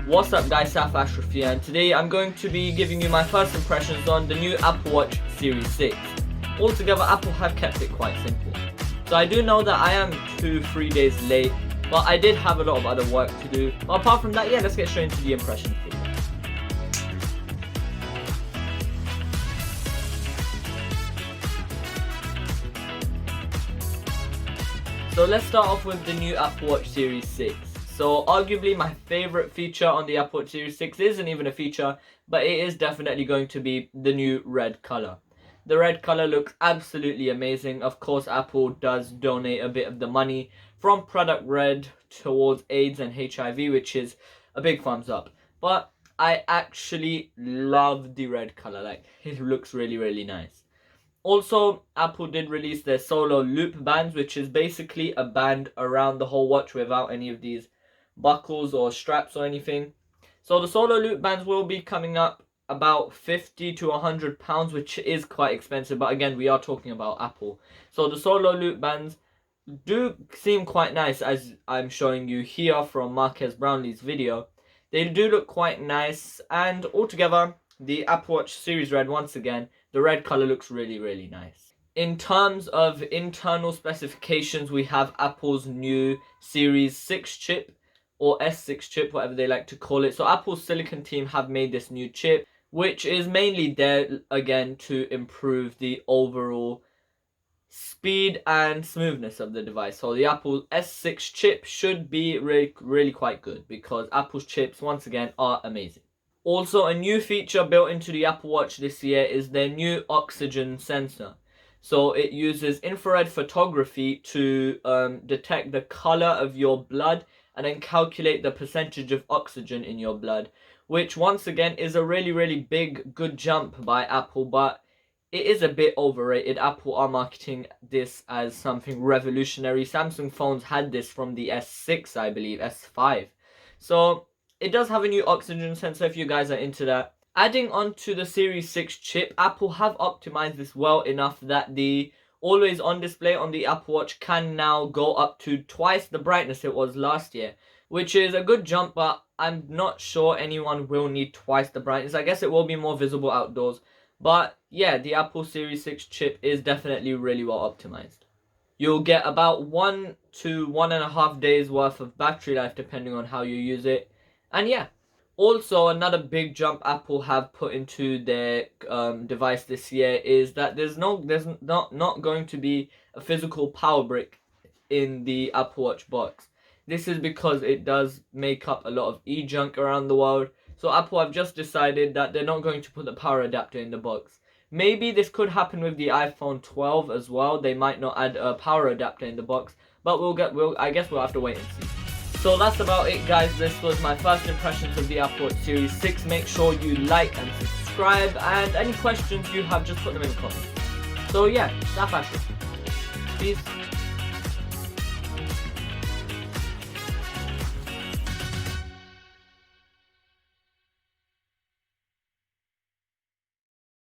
What's up guys, Saf Ashraf here, and today I'm going to be giving you my first impressions on the new Apple Watch Series 6. Altogether, Apple have kept it quite simple. So I do know that I am 2-3 days late, but I did have a lot of other work to do. But apart from that, yeah, let's get straight into the impression video. So let's start off with the new Apple Watch Series 6. So arguably my favorite feature on the Apple Watch Series 6 isn't even a feature, but it is definitely going to be the new red color. The red color looks absolutely amazing. Of course, Apple does donate a bit of the money from Product Red towards AIDS and HIV, which is a big thumbs up. But I actually love the red color. Like, it looks really nice. Also, Apple did release their Solo Loop bands, which is basically a band around the whole watch without any of these buckles or straps or anything. So the Solo Loop bands will be coming up about £50 to £100, which is quite expensive, but again, we are talking about Apple. So the Solo Loop bands do seem quite nice, as I'm showing you here from Marques Brownlee's video. They do look quite nice, and altogether, the Apple Watch Series Red, once again, the red color looks really nice. In terms of internal specifications, we have Apple's new Series 6 chip, or S6 chip, whatever they like to call it. So Apple's Silicon team have made this new chip, which is mainly there, again, to improve the overall speed and smoothness of the device. So the Apple S6 chip should be really quite good, because Apple's chips, once again, are amazing. Also, a new feature built into the Apple Watch this year is their new oxygen sensor. So it uses infrared photography to detect the color of your blood and then calculate the percentage of oxygen in your blood, which once again is a really big good jump by Apple, but it is a bit overrated. Apple are marketing this as something revolutionary. Samsung phones had this from the S6, I believe, S5. So it does have a new oxygen sensor if you guys are into that. Adding on to the Series 6 chip, Apple have optimized this well enough that the always on display on the Apple Watch can now go up to twice the brightness it was last year, which is a good jump, but I'm not sure anyone will need twice the brightness. I guess it will be more visible outdoors, but yeah, the Apple Series 6 chip is definitely really well optimized. You'll get about 1 to 1.5 days worth of battery life depending on how you use it. And yeah, also another big jump Apple have put into their device this year is that there's not going to be a physical power brick in the Apple Watch box. This is because it does make up a lot of e-junk around the world. So Apple have just decided that they're not going to put the power adapter in the box. Maybe this could happen with the iPhone 12 as well. They might not add a power adapter in the box, but I guess we'll have to wait and see. So that's about it, guys. This was my first impressions of the Apple Watch Series 6. Make sure you like and subscribe, and any questions you have, just put them in the comments. So yeah, that's it. Peace.